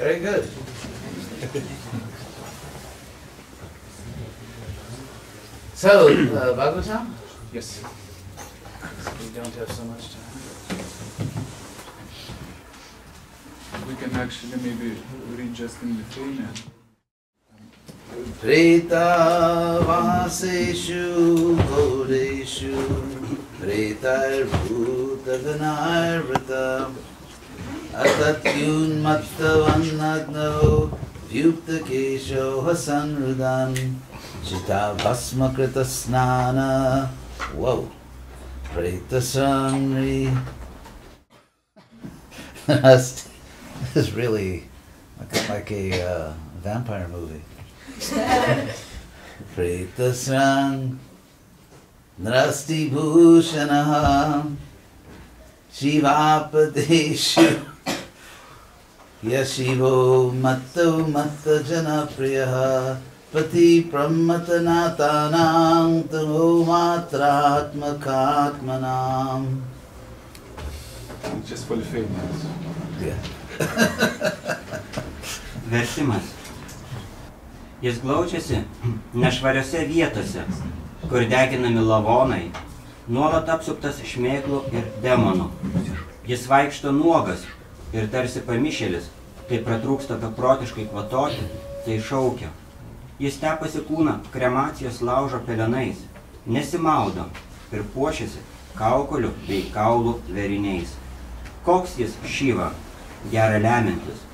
Very good. So, Bhagavatam? Yes. We don't have so much time. We can actually maybe read just in Lithuanian. Preta vaseshu godeshu pretar bhuta ganarvrita atatyun mattavannagno vyupta kesho hasanrudan chita bhasma krita snana whoa preta samri. This is really like a vampire movie. Pretasrang Nrasti Bhushanaha Shivapadeshu Yashivo Matto Matta Janapriyaha Pati Prammatanatanam Tamo Matratmakatmanam. Just for the famous. Yeah. Vertimas. Jis glaudžiasi nešvariose vietose, kur deginami lavonai, nuolat apsuptas šmėklų ir demonų. Jis vaikšto nuogas ir tarsi pamišėlis, kai pratrūksta beprotiškai kvatoti, tai šaukia. Jis tepasi kūną kremacijos laužo pelenais, nesimaudo ir puošiasi kaukolių bei kaulų vėriniais. Koks jis Šiva, gera lemiantis.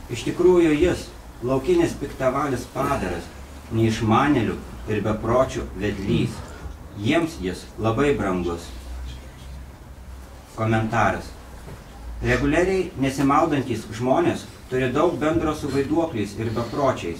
Iš tikrųjų jis, laukinis piktavalis padaras, neišmanėlių ir bepročių vedlys. Jiems jis labai brangus. Komentaras. Reguliariai nesimaudantys žmonės turi daug bendro su vaiduokliais ir bepročiais.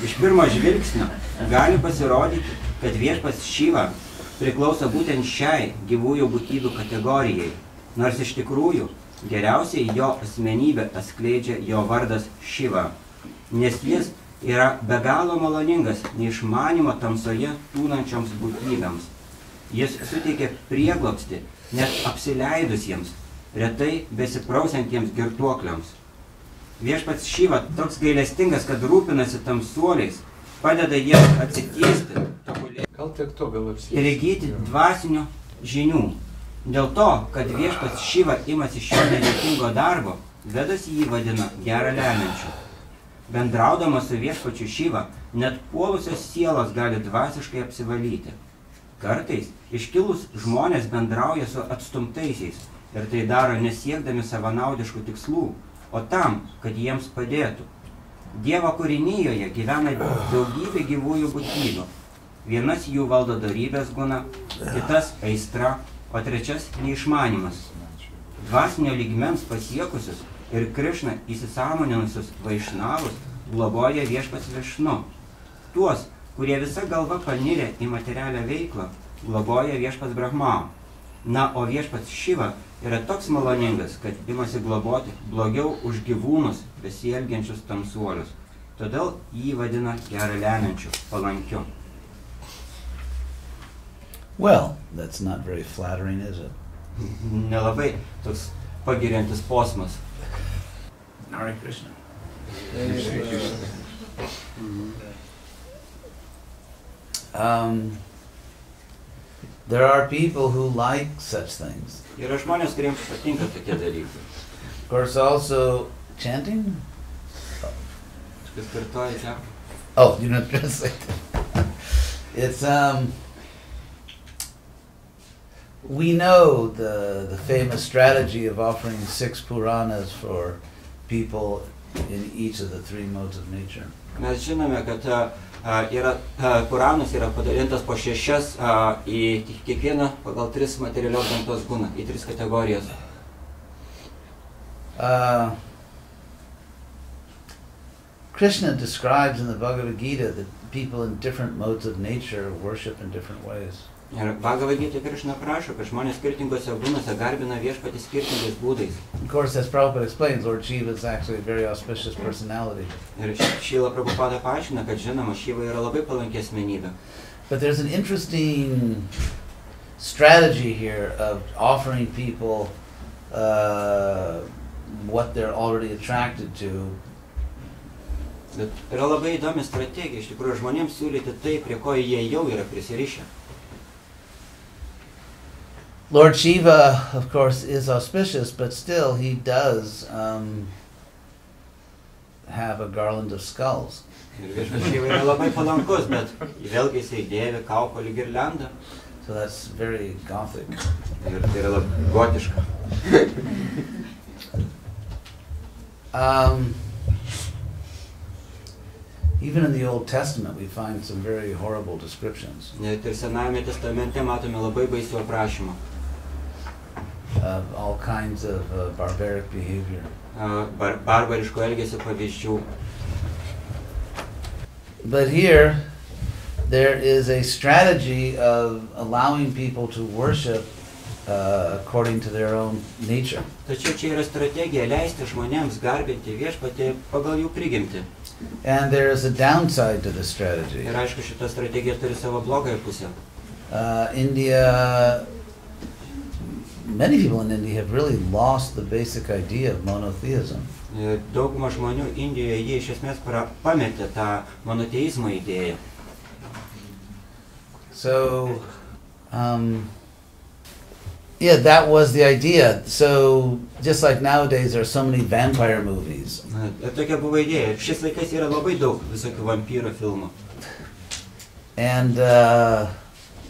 Iš pirmo žvilgsnio gali pasirodyti, kad viešpats Šiva priklauso būtent šiai gyvųjų būtybių kategorijai, nors iš tikrųjų geriausiai jo asmenybę atskleidžia jo vardas Šiva, nes jis yra be galo maloningas neišmanymo tamsoje tūnančioms būtybėms. Jis suteikia prieglobstį net apsileidusiems, retai besiprausiantiems girtuokliams. Viešpats Šiva toks gailestingas, kad rūpinasi tamsuoliais, padeda jiems atsitiesti, tobulėti ir įgyti dvasinių žinių. Dėl to, kad viešpats Šiva imasi šio nedėkingo darbo, Vedas jį vadina gerą lemiančiu. Bendraudamas su viešpačiu Šiva, net puolusios sielos gali dvasiškai apsivalyti. Kartais iškilus žmonės bendrauja su atstumtaisiais ir tai daro nesiekdami savanaudiškų tikslų, o tam, kad jiems padėtų. Dievo kūrinijoje gyvena daugybė gyvųjų būtybių. Vienas jų valdo dorybės guna, kitas aistra, o trečias neišmanimas. Dvasinio lygmens pasiekusius ir Krišną įsisąmoninusius vaišnavus globoja viešpats Višnu. Tuos, kurie visa galva panirę į materialią veiklą, globoja viešpats Brahma. Na, o viešpats Šiva yra toks maloningas, kad imasi globoti blogiau už gyvūnus besielgiančius tamsuolius. Todėl jį vadina gerą lemiančiu, palankiu. Well, that's not very flattering, is it? Nelabai toks pagiriantis posmas. Hare Krishna. There are people who like such things. Yra žmonės, kuriems patinka tokie dalykai. Of course, also chanting. Oh, you're not translating. It's we know the famous strategy of offering 6 Puranas for people in each of the 3 modes of nature. Mes žinome, kad Puranas yra padalintas po 6 į kiekvieną pagal 3 materialios gamtos guną, į 3 kategorijas. Krishna describes in the Bhagavad Gita that people in different modes of nature worship in different ways. Ir Bhagavad Gita Krishna prašo, kad žmonės skirtingose gūnose garbina viešpatį skirtingais būdais. Of course, as Prabhupada explains, Lord Shiva is actually a very auspicious personality. Ir Šrila Prabhupada paaiškina, kad žinoma, Šiva yra labai palanki asmenybė. But there's an interesting strategy here of offering people what they're already attracted to Bet yra labai įdomi strategija, iš tikrųjų, žmonėms siūlyti tai, prie ko jie jau yra prisirišę. Lord Shiva, of course, is auspicious, but still he does have a garland of skulls. Ir viešpats Šiva yra labai palankus, bet vėlgi jisai dėvi kaukolį girliandą. So that's very Gothic. Ir tai yra labai gotiška. Even in the Old Testament we find some very horrible descriptions Net ir Senajame testamente matome labai baisių aprašymų. of all kinds of barbaric behavior. Barbariško elgesio pavyzdžių. But here there is a strategy of allowing people to worship according to their own nature. Tačiau čia yra strategija leisti žmonėms garbinti viešpatį pagal jų prigimtį. And there is a downside to this strategy. Ir aišku, šita strategija turi savo blogąją pusę. India, many people in India have really lost the basic idea of monotheism. Dauguma žmonių Indijoje jie iš esmės pametė tą monoteizmo idėją. So, yeah, that was the idea. So, just like nowadays there are so many vampire movies. Ir tokia buvo idėja. Šiais laikais yra labai daug visokių vampyrų filmų. And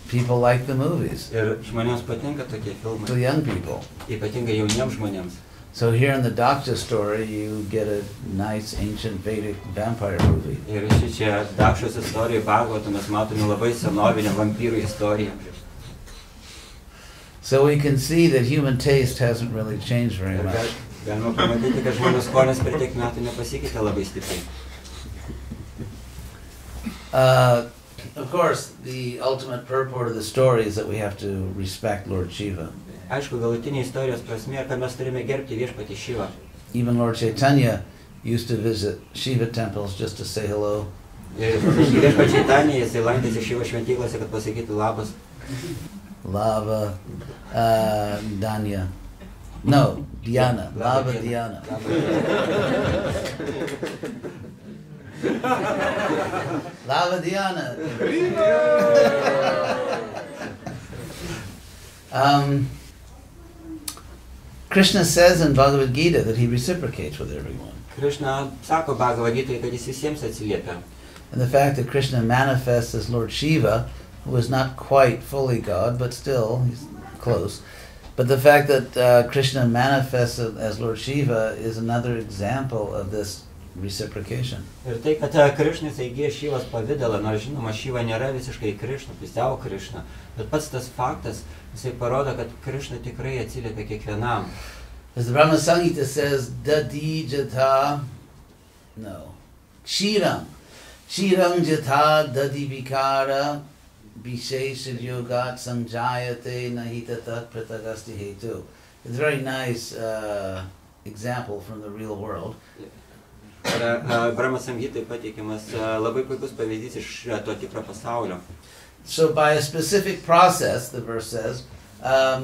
people like the movies. Ir žmonėms patinka tokie To filmai. young people. Ypatingai jauniems žmonėms. So here in the Daksha story, you get a nice ancient Vedic vampire movie. Ir šičia Dakšos istorijoje Bhagavato mes matome labai senovinę vampyrų istoriją. So we can see that human taste hasn't really changed very Ir much. galima pamatyti, kad žmonių skonis per tiek metų nepasikeitė labai stipriai. Of course, the ultimate purport of the story is that we have to respect Lord Shiva. Aišku, galutinė istorijos prasmė, kad mes turime gerbti viešpatį Šivą. Even Lord Chaitanya used to visit Shiva temples just to say hello. Ir viešpatį Čaitanija, jisai lankėsi Šivos šventyklose, kad pasakytų labas. Lava Danya. No, Dhyana. Lava Dhyana. Lava Dhyana. Krishna says in Bhagavad Gita that he reciprocates with everyone. Krishna sako Bhagavad Gitoje, kad jis visiems atsiliepia. And the fact that Krishna manifests as Lord Shiva, who is not quite fully God, but still, he's close. But the fact that Krishna manifests as Lord Shiva is another example of this reciprocation. Ir tai, kad Krishna įgyja Šivos pavidalą, nors žinoma, Šiva nėra visiškai Krishna, pusiau Krishna, bet pats tas faktas, jisai parodo, kad Krishna tikrai atsiliepia kiekvienam. As the Brahma Samhita says, Dadi Jatha, no, Kshiram. Kshiram Jatha Dadi Vikara Vishesha Yogat Sanjayate Nahitata Pratagasti Hetu. It's a very nice example from the real world. Brahma Samhitoje pateikiamas labai puikus pavyzdys iš to tikro pasaulio. So by a specific process, the verse says,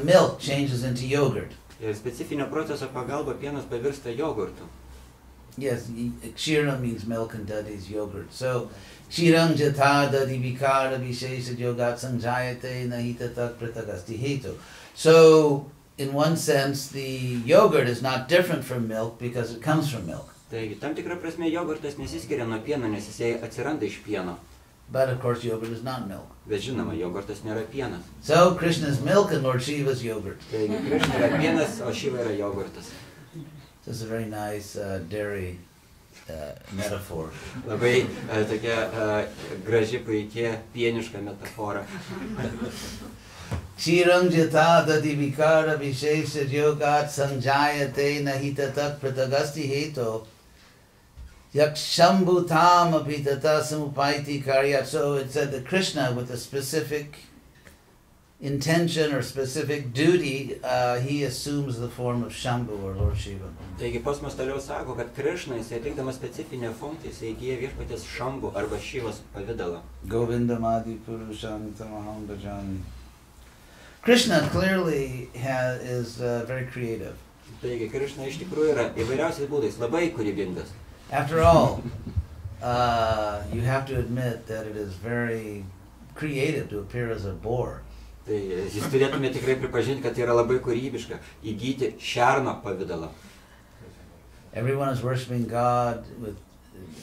milk changes into yogurt. Ir specifinio proceso pagalba pienas pavirsta jogurtu. Yes, Kshiram means milk and Dadi is yogurt. So, Kshiram Jatha Dadi Vikara Vishesha Yogat Sanjayate Nahitata Pratagasti Hetu. So, in one sense, the yogurt is not different from milk because it comes from milk. Taigi, tam tikra prasme jogurtas nesiskiria nuo pieno, nes jisai atsiranda iš pieno. But of course, yogurt is not milk. Bet žinoma, jogurtas nėra pienas. So, Krishna is milk and Lord Shiva is yogurt. Taigi, Krishna yra pienas, o Šiva yra jogurtas. This is a very nice dairy metaphor. Labai tokia graži, puikia, pieniška metafora. Kshiram Jatha Dadi Vikara Vishesha Yogat Sanjayate Nahitatat Pratagasti Heto Yakshambhutam Apitata Samupaiti Karyat. So it said that Krishna, with a specific intention or specific duty, he assumes the form of Shambhu or Lord Shiva. Taigi posmas toliau sako, kad Krishna, jisai atlikdamas specifinę funkciją, jisai įgyja viešpaties Shambhu arba Šivos pavidalą. Govindamadi Purusham Tamaham Bhajani. Krishna clearly is very creative. Taigi Krishna iš tikrųjų yra įvairiausiais būdais labai kūrybingas. After all, you have to admit that it is very creative to appear as a boar. Tai jūs turėtume tikrai pripažinti, kad tai yra labai kūrybiška įgyti šerno pavidalą. Everyone is worshiping God with,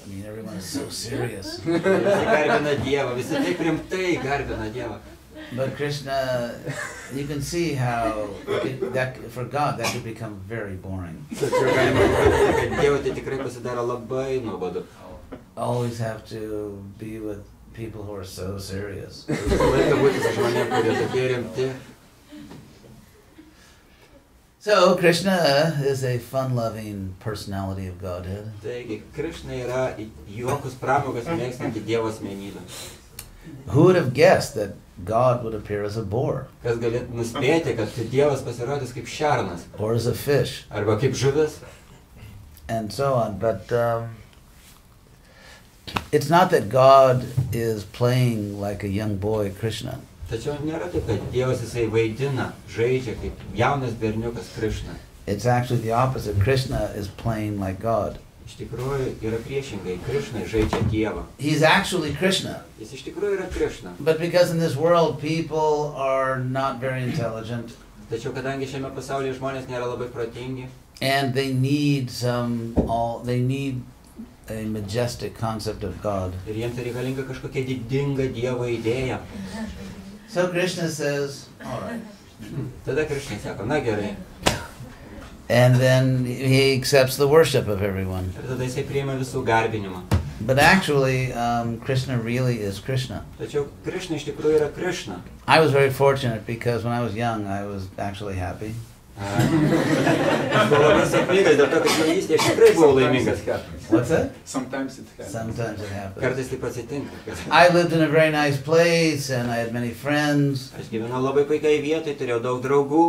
I mean, everyone is so serious. Visi garbina Dievą, visi taip rimtai garbina Dievą. But Krishna, you can see how that for God that could become very boring. Tačiau galima matyti, kad Dievui tai tikrai pasidaro labai nuobodu. Always have to be with people who are so serious. Laiką būti su žmonėm, kurie tokie rimti. So Krishna is a fun-loving personality of Godhead. Taigi, Krišna yra juokus pramogas mėgstanti Dievo asmenybė. Who would have guessed that God would appear as a boar Kas galėtų nuspėti, kad Dievas pasirodys kaip šernas or as a fish arba kaip žuvis. and so on? But it's not that God is playing like a young boy, Krishna. Tačiau nėra taip, kad Dievas jisai vaidina, žaidžia kaip jaunas berniukas Krišna. It's actually the opposite. Krishna is playing like God. Iš tikrųjų yra priešingai, Krišna žaidžia Dievą. He's actually Krishna. Jis iš tikrųjų yra Krišna. But because in this world people are not very intelligent Tačiau kadangi šiame pasaulyje žmonės nėra labai protingi and they need a majestic concept of God. ir jiems reikalinga kažkokia didinga Dievo idėja, So Krishna says, all right. tada Krišna sako, na gerai. And then he accepts the worship of everyone. Ir tada jisai priima visų garbinimą. But actually, Krishna really is Krishna. Tačiau Krišna iš tikrųjų yra Krišna. I was very fortunate because when I was young, I was actually happy. Aš buvau labai sėkmingas dėl to, kad jaunystėje aš tikrai buvau laimingas. What's that? Sometimes it happens. Sometimes it happens. Kartais taip atsitinka. Kad I lived in a very nice place and I had many friends. aš gyvenau labai puikiai vietoje, turėjau daug draugų.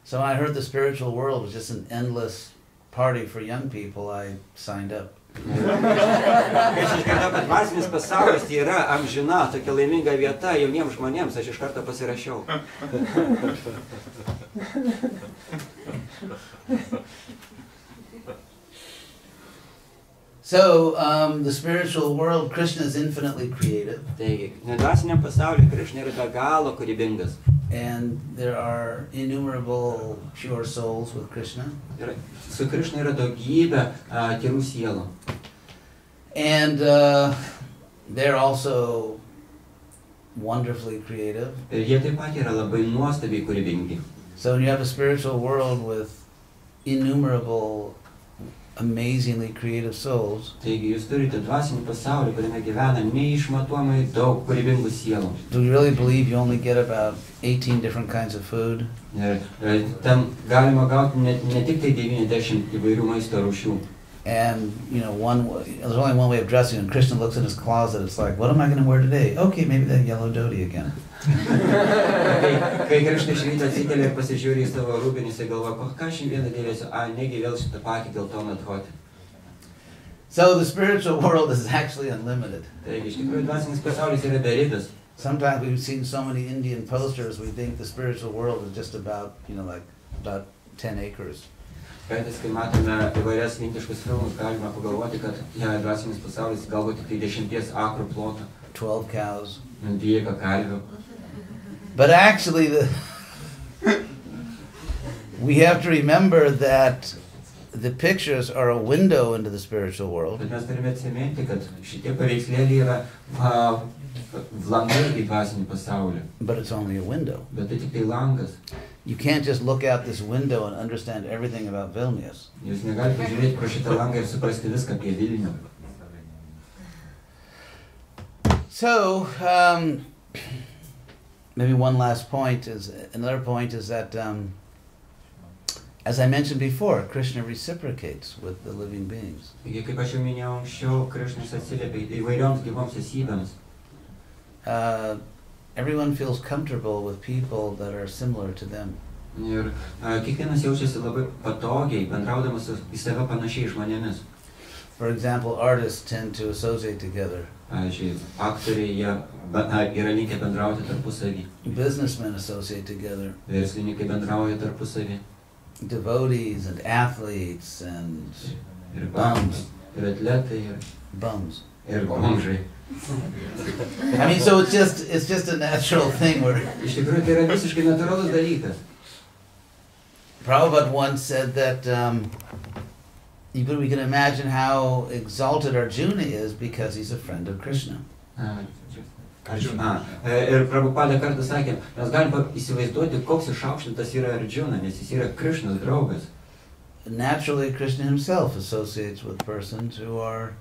So when I heard the spiritual world was just an endless party for young people, I signed up. Kai aš išgirdau, kad dvasinis pasaulis tai yra amžina, tokia laiminga vieta jauniems žmonėms, aš iš karto pasirašiau. So the spiritual world, Krishna is infinitely creative. Taigi, dvasiniam pasauliu Krišna yra be galo kūrybingas. And there are innumerable pure souls with Krishna. Ir su Krišna yra daugybė tyrų sielų. And they're also wonderfully creative. Ir jie taip pat yra labai nuostabiai kūrybingi. So when you have a spiritual world with innumerable, amazingly creative souls, Taigi jūs turite dvasinį pasaulį, kuriame gyvena neišmatuomai daug kūrybingų sielų. do you really believe you only get about 18 different kinds of food? Ir ten galima gauti ne tik tai 90 įvairių maisto rūšių. And, you know, there's only one way of dressing. And Krishna looks in his closet, it's like, what am I going to wear today? Okay, maybe that yellow dhoti again. Kai Krišna iš ryto atsikelia ir pasižiūri į savo rūbinį, jisai galvoja, ką šiandieną dėvėsiu, negi vėl šitą patį geltoną dhoti. So the spiritual world is actually unlimited. Taigi iš tikrųjų dvasinis pasaulis yra beribis. Sometimes we've seen so many Indian posters, we think the spiritual world is just about, you know, like about 10 acres. Kartais, kai matome įvairias indiškus filmus, galima pagalvoti, kad dvasinis pasaulis galbūt tik 10 akrų plotą, 12 cows. 12 karvių. But actually, we have to remember that the pictures are a window into the spiritual world. Bet mes turime atsiminti, kad šitie paveikslėliai yra langai į dvasinį pasaulį. But it's only a window. Bet tai tik tai langas. You can't just look out this window and understand everything about Vilnius. Jūs negalite pažiūrėti pro šitą langą ir suprasti viską apie Vilnių. So, maybe another point is that, as I mentioned before, Krishna reciprocates with the living beings. Taigi, kaip aš jau minėjau anksčiau, Krišnas atsiliepia įvairioms gyvoms esybėms. Everyone feels comfortable with people that are similar to them. Ir kiekvienas jaučiasi labai patogiai, bendraudamas į save panašiai žmonėmis. For example, artists tend to associate together. Pavyzdžiui, aktoriai jie yra linkę bendrauti tarpusavį. Businessmen associate together. Verslininkai bendrauja tarpusavį. Devotees and athletes and Ir bums. ir atletai, bums. ir bomžai. I mean, so it's just a natural thing where Iš tikrųjų, tai yra visiškai natūralus dalykas. Prabhupada once said that we can imagine how exalted Arjuna is because he's a friend of Krishna. Ir Prabhupada kartą sakė, mes galim įsivaizduoti, koks išaukštintas yra Arjuna, nes jis yra Krishnos draugas. Naturally, Krishna himself associates with persons who are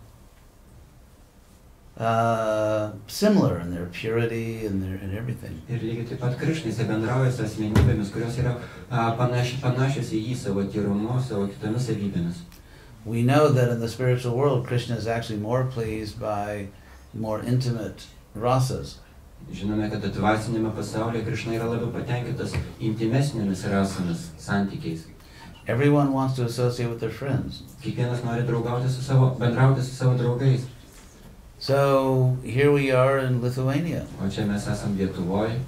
similar in their purity and everything. Ir lygiai taip pat Krishna jis bendrauja su asmenybėmis, kurios yra panašios į jį savo tyrumu, savo kitomis savybėmis. We know that in the spiritual world, Krishna is actually more pleased by more intimate rasas. Žinome, kad dvasinėme pasaulyje Krishna yra labiau patenkintas intimesnėmis rasomis, santykiais. Everyone wants to associate with their friends. Kiekvienas nori bendrauti su savo draugais. So here we are in Lithuania. O čia mes esam Lietuvoje.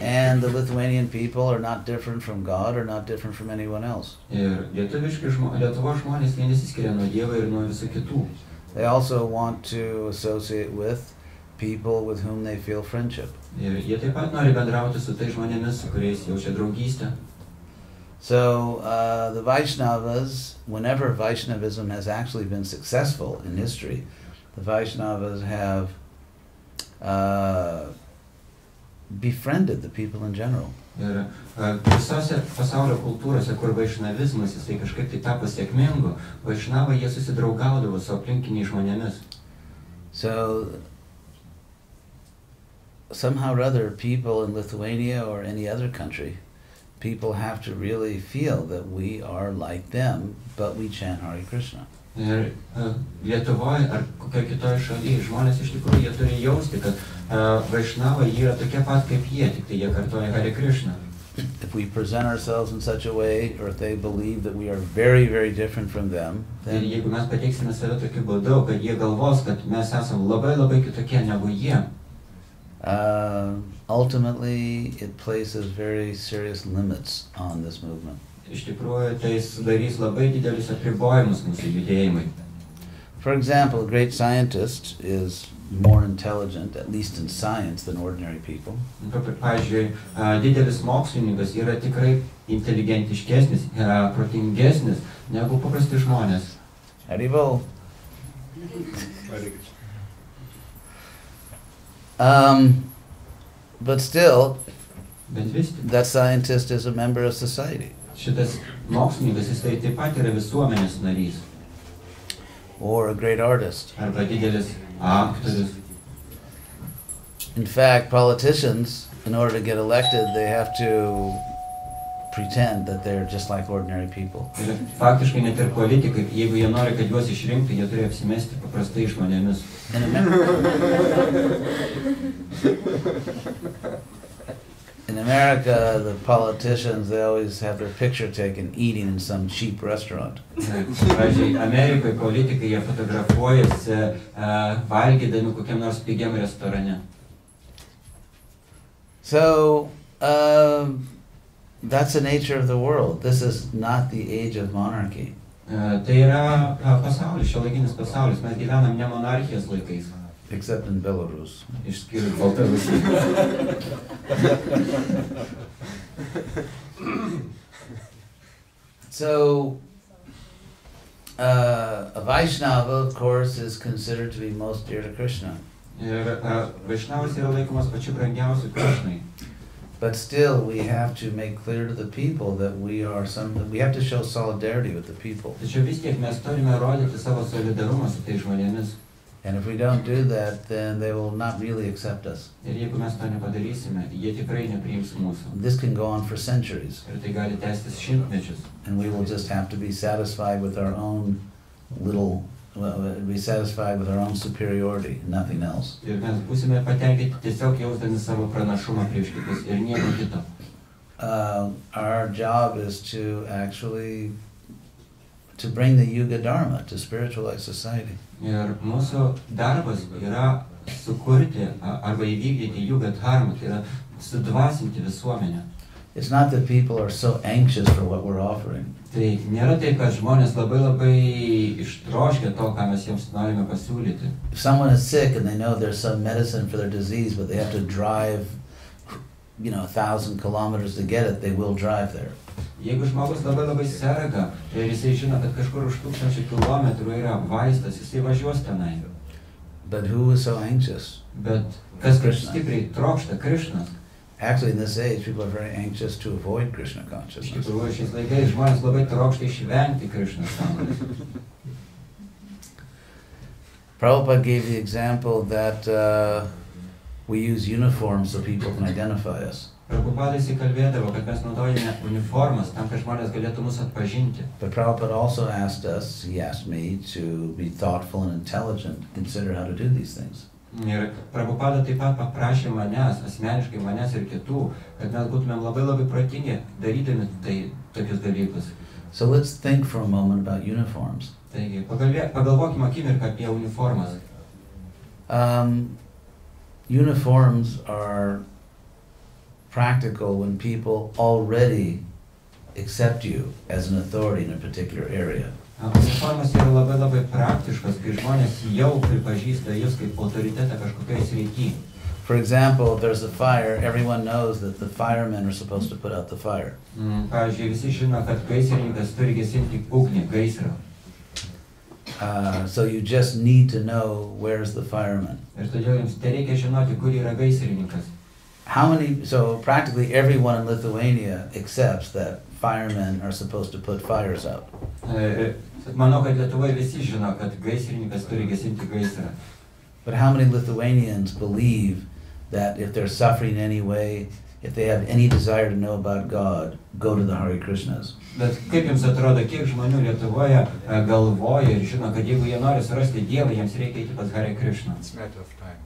And the Lithuanian people are not different from God or not different from anyone else. Ir Lietuvos žmonės jie nesiskiria nuo Dievo ir nuo visų kitų. They also want to associate with people with whom they feel friendship. Ir jie taip pat nori bendrauti su tais žmonėmis, su kuriais jaučia draugystę. So the Vaishnavas, whenever Vaishnavism has actually been successful in history, the Vaishnavas have befriended the people in general. Ir visose pasaulio kultūrose, kur vaišnavizmas jisai kažkaip tai tapo sėkmingu, vaišnavai jie susidraugaudavo su aplinkiniais žmonėmis. So somehow or other, people in Lithuania or any other country, people have to really feel that we are like them, but we chant Hare Krishna. Ir Lietuvoje ar kokioje kitoje šalyje žmonės iš tikrųjų jie turi jausti, kad vaišnavai yra tokie pat kaip jie, tik tai jie kartoja Hare Krishna. If we present ourselves in such a way, or if they believe that we are very, very different from them, Ir jeigu mes pateiksime save tokiu būdu, kad jie galvos, kad mes esam labai labai kitokie negu jie, ultimately it places very serious limits on this movement. iš tikrųjų tai sudarys labai didelius apribojimus mūsų judėjimui. For example, a great scientist is more intelligent, at least in science, than ordinary people. Pavyzdžiui, didelis mokslininkas yra tikrai inteligentiškesnis, protingesnis negu paprasti žmonės. Haribol. But still, Bet vis tik, that scientist is a member of society. šitas mokslininkas, jis tai taip pat yra visuomenės narys. Or a great artist. Arba didelis aktorius. In fact, politicians, in order to get elected, they have to pretend that they're just like ordinary people. Ir faktiškai net ir politikai, jeigu jie nori, kad juos išrinktų, jie turi apsimesti paprastai žmonėmis. In America, the politicians, they always have their picture taken eating in some cheap restaurant. Pavyzdžiui, Amerikoje politikai jie fotografuojasi valgydami kokiam nors pigiam restorane. So, that's the nature of the world. This is not the age of monarchy. Tai yra pasaulis, šiuolaikinis pasaulis. Mes gyvenam ne monarchijos laikais. Except in Belarus. Išskyrus Baltarusiją. So, a Vaishnava, of course, is considered to be most dear to Krishna. Ir Vaišnavas yra laikomas pačiu brangiausiu Krishnai. But still, we have to make clear to the people that we have to show solidarity with the people. Tačiau vis tiek mes turime rodyti savo solidarumą su tais žmonėmis. And if we don't do that, then they will not really accept us. Ir jeigu mes to nepadarysime, jie tikrai nepriims mūsų. This can go on for centuries. Ir tai gali tęstis šimtmečius. And we will just have to be satisfied with our own superiority, nothing else. Ir mes būsime patenkinti tiesiog jausdami savo pranašumą prieš kitus ir nieko kito. Our job is to actually bring the Yuga Dharma to spiritualize society. Ir mūsų darbas yra sukurti arba įvykdyti Yuga Dharmą, tai yra sudvasinti visuomenę. It's not that people are so anxious for what we're offering. Tai nėra taip, kad žmonės labai ištroškia to, ką mes jiems norime pasiūlyti. If someone is sick and they know there's some medicine for their disease, but they have to drive, 1,000 kilometers to get it, they will drive there. Jeigu žmogus labai serga ir jisai žino, kad kažkur už 1000 kilometrų yra vaistas, jisai važiuos tenai. But who is so anxious? Bet kas stipriai trokšta Krišnas? Actually, in this age, people are very anxious to avoid Krishna Iš consciousness. tikrųjų, šiais laikais žmonės labai trokšta išvengti Krišnos sąmonės. Prabhupada gave the example that we use uniforms so people can identify us. Prabhupada įsikalbėdavo, kad mes naudojame uniformas tam, kad žmonės galėtų mus atpažinti. But Prabhupada also asked us, he asked me, to be thoughtful and intelligent, consider how to do these things. Ir Prabhupada taip pat paprašė asmeniškai manęs ir kitų, kad mes būtumėm labai protingi, darydami tokius dalykus. So let's think for a moment about uniforms. Taigi, pagalvokime akimirką apie uniformas. Uniforms are practical when people already accept you as an authority in a particular area. Uniformas yra labai praktiškas, kai žmonės jau pripažįsta jūs kaip autoritetą kažkokioje srityje. For example, if there's a fire, everyone knows that the firemen are supposed to put out the fire. Pavyzdžiui, visi žino, kad gaisrininkas turi gesinti ugnį, gaisrą. So you just need to know where's the fireman. Ir todėl jums tereikia žinoti, kur yra gaisrininkas. So practically everyone in Lithuania accepts that firemen are supposed to put fires out. Manau, kad Lietuvoje visi žino, kad gaisrininkas turi gesinti gaisrą. But how many Lithuanians believe that if they're suffering in any way, if they have any desire to know about God, go to the Hare Krishnas? Bet kaip jums atrodo, kiek žmonių Lietuvoje galvoja ir žino, kad jeigu jie nori surasti Dievą, jiems reikia eiti pas Hare Krishna? It's a matter of time.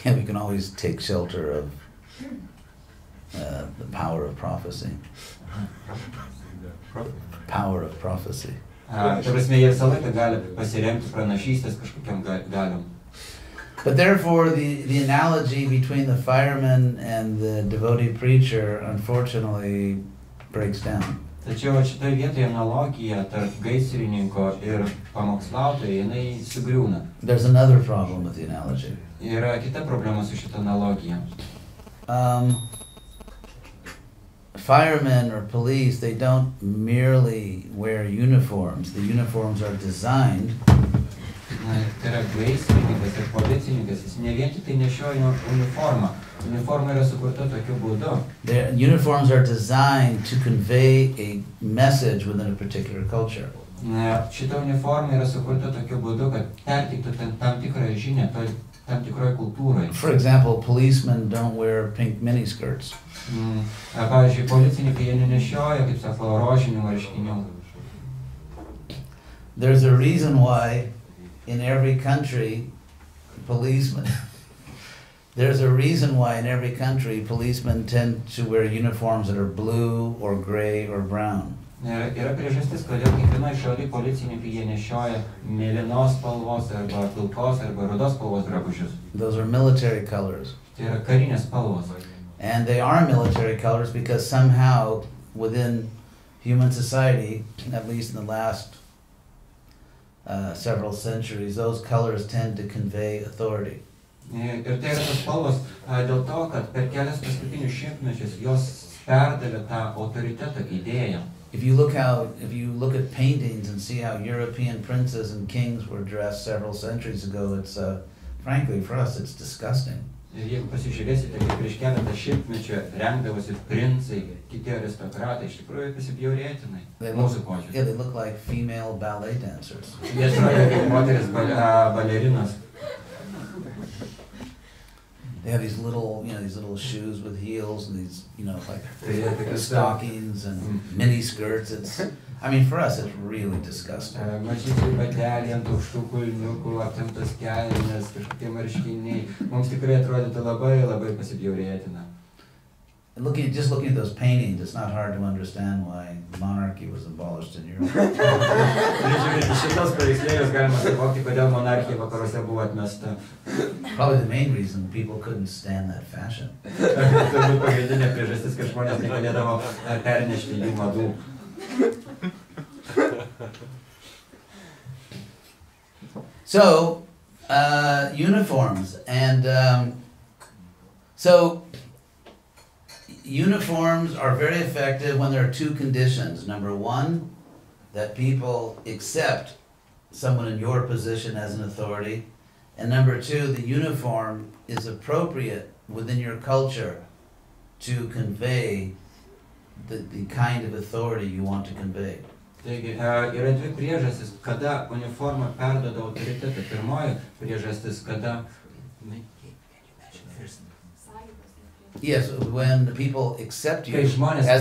Yeah, we can always take shelter of the power of prophecy. Power of prophecy. Ta prasme, jie visą laiką gali pasiremti pranašystės kažkokiam galiom. But therefore, the analogy between the fireman and the devotee preacher, unfortunately, breaks down. Tačiau šitoje vietoje analogija tarp gaisrininko ir pamokslautojo, jinai sugriūna. There's another problem with the analogy. Yra kita problema su šita analogija. Firemen or police, they don't merely wear uniforms. The uniforms are designed Tai yra gaisrininkas ir policininkas, jis ne vien tik tai nešioja uniformą. Uniforma yra sukurta tokiu būdu. The uniforms are designed to convey a message within a particular culture. Šita uniforma yra sukurta tokiu būdu, kad perteiktų tam tikrą žinią tam tikroje kultūroje. For example, policemen don't wear pink miniskirts. Pavyzdžiui, policininkai jie nenešioja, kaip sako, rožinių marškinių. There's a reason why in every country policemen tend to wear uniforms that are blue or gray or brown. Yra priežastis, kodėl kiekvienoje šalyje policininkai jie nešioja mėlynos spalvos arba pilkos arba rudos spalvos drabužius. Those are military colors. Tai yra karinės spalvos. And they are military colors because somehow within human society, at least in the last several centuries, those colors tend to convey authority. Ir tai yra tos spalvos dėl to, kad per kelias paskutinius šimtmečius jos perdavė tą autoritetą idėją. If you look at paintings and see how European princes and kings were dressed several centuries ago, it's frankly for us it's disgusting. Ir jeigu pasižiūrėsite, kaip prieš keletą šimtmečių rengdavosi princai, kiti aristokratai, iš tikrųjų pasibjaurėtinai. Mūsų požiūrį. Yeah, they look like female ballet dancers. Jie atrodo kaip moteris balerinos. They have these little shoes with heels and these, like stockings and mini skirts. For us, it's really disgusting. Mažyčiai bateliai ant aukštų kulniukų, aptemptos kelnės, kažkokie marškiniai. Mums tikrai atrodytų labai pasibjaurėtina. just looking at those paintings, it's not hard to understand why monarchy was abolished in Europe. Žiūrint šitos paveikslėlius galima suvokti, kodėl monarchija vakaruose buvo atmesta. Probably the main reason people couldn't stand that fashion. Turbūt pagrindinė priežastis, kad žmonės negalėdavo pernešti jų madų. So, uniforms and so uniforms are very effective when there are two conditions. Number one, that people accept someone in your position as an authority. And number two, the uniform is appropriate within your culture to convey the kind of authority you want to convey. Taigi, yra dvi priežastis, kada uniforma perduoda autoritetą. Pirmoji priežastis, kada... Yes, when the people accept you as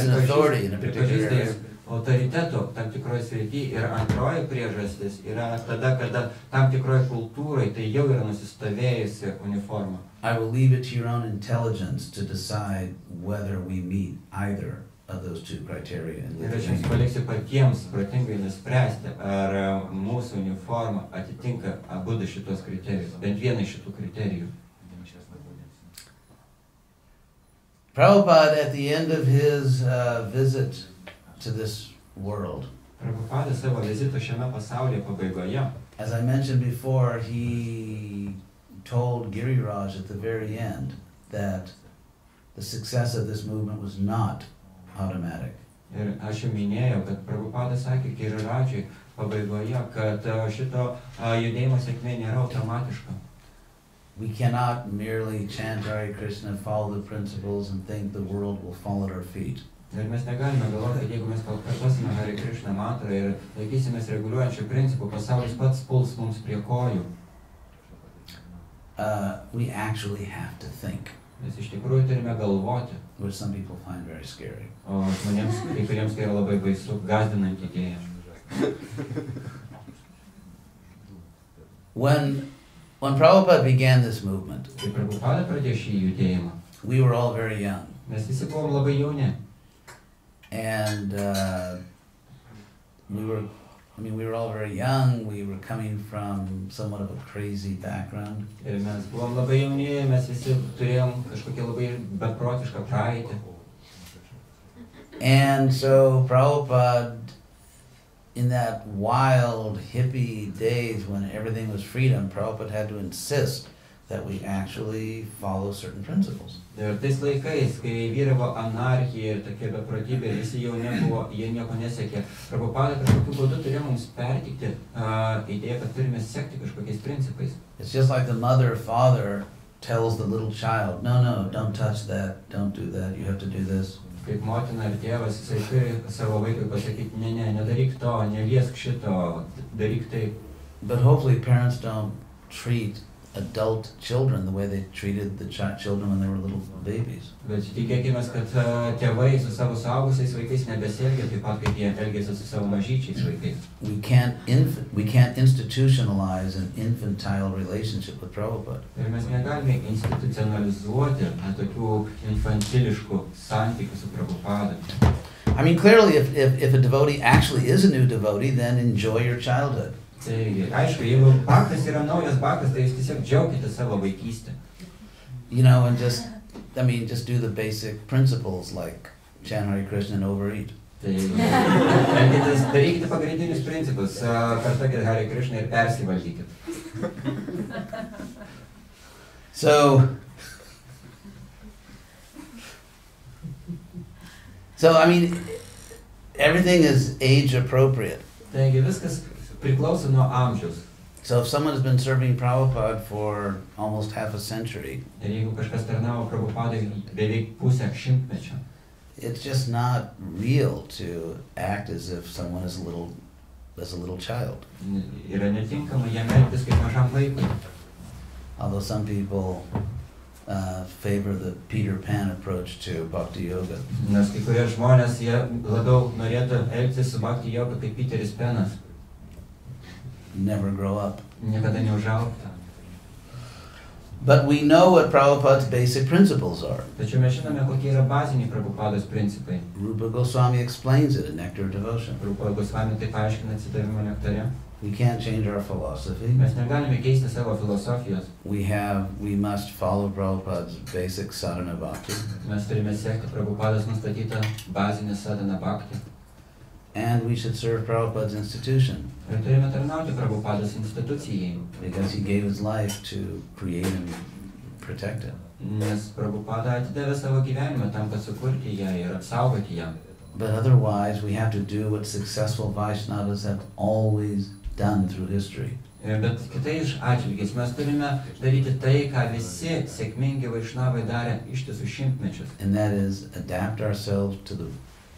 an authority in a particular area. Autoriteto tam tikroje srityje ir antroji priežastis yra tada, kada tam tikroje kultūroje tai jau yra nusistovėjusi uniforma. I will leave it to your own intelligence to decide whether we meet either of those two criteria. Ir aš jums paliksiu patiems protingai nuspręsti, ar mūsų uniforma atitinka abu šitos kriterijus, bent vieną iš šitų kriterijų. Prabhupada, at the end of his visit to this world, Prabhupada savo vizito šiame pasaulyje pabaigoje, as I mentioned before, he told Giriraj at the very end that the success of this movement was not automatic. Ir aš jau minėjau, kad Prabhupada sakė Girirajui pabaigoje, kad šito judėjimo sėkmė nėra automatiška. We cannot merely chant Hare Krishna, follow the principles, and think the world will fall at our feet. Ir mes negalime galvoti, kad jeigu mes kartosime Hare Krishna mantrą ir laikysimės reguliuojančių principų, pasaulis pats puls mums prie kojų. We actually have to think. Mes iš tikrųjų turime galvoti. Which some people find very scary. O žmonėms, kai kuriems tai yra labai baisu, gąsdinanti idėja. When Prabhupada began this movement, Kai Prabhupada pradėjo šį judėjimą, we were all very young. mes visi buvom labai jauni. And we were all very young. We were coming from somewhat of a crazy background. Ir mes buvom labai jauni, mes visi turėjom kažkokią labai beprotišką praeitį. And so Prabhupada, in that wild hippie days when everything was freedom, Prabhupada had to insist that we actually follow certain principles. Ir tais laikais, kai vyravo anarchija ir tokia beprotybė, visi jau nebuvo, jie nieko nesiekė. Prabhupada kažkokiu būdu turėjo mums pertikti idėją, kad turime sekti kažkokiais principais. It's just like the mother or father tells the little child, no, don't touch that, don't do that, you have to do this. Kaip motina ir tėvas, jisai turi savo vaikui pasakyti, nedaryk to, neliesk šito, daryk taip. But hopefully parents don't treat adult children the way they treated the children when they were little babies. Bet tikėkime, kad tėvai su savo suaugusiais vaikais nebesielgia taip pat, kaip jie elgiasi su savo mažyčiais vaikais. We can't institutionalize an infantile relationship with Prabhupada. Ir mes negalime institucionalizuoti tokių infantiliškų santykių su Prabhupada. I mean, clearly, if a devotee actually is a new devotee, then enjoy your childhood. Taigi, aišku, jeigu bhaktas yra naujas bhaktas, tai jūs tiesiog džiaukite savo vaikystę. You know, and just do the basic principles like chant Hare Krishna and overeat. Tai darykite pagrindinius principus, kartokite Hare Krishna ir persivalgykite. So I mean, everything is age appropriate. Taigi, viskas priklauso nuo amžiaus. So if someone has been serving Prabhupada for almost half a century, Ir jeigu kažkas tarnavo Prabhupadai beveik pusę šimtmečio, it's just not real to act as if someone is a little child. yra netinkama jam elgtis kaip mažam vaikui. Although some people favor the Peter Pan approach to Bhakti Yoga. Nes kai kurie žmonės, jie labiau norėtų elgtis su Bhakti Yoga kaip Peteris Penas. Never grow up. Niekada neužaugti. But we know what Prabhupada's basic principles are. Tačiau mes žinome, kokie yra baziniai Prabhupados principai. Rupa Goswami explains it in Nectar of Devotion. Rupa Goswami tai paaiškina Atsidavimo nektare. We can't change our philosophy. Mes negalime keisti savo filosofijos. We must follow Prabhupada's basic sadhana bhakti. Mes turime sekti Prabhupados nustatytą bazinę sadhana bhakti. And we should serve Prabhupada's institution. Ir turime tarnauti Prabhupados institucijai. Because he gave his life to create and protect it. Nes Prabhupada atidavė savo gyvenimą tam, kad sukurti ją ir apsaugoti ją. But otherwise, we have to do what successful Vaishnavas have always done through history. Bet kitais atžvilgiais mes turime daryti tai, ką visi sėkmingi Vaišnavai darė ištisus šimtmečius. And that is adapt ourselves to the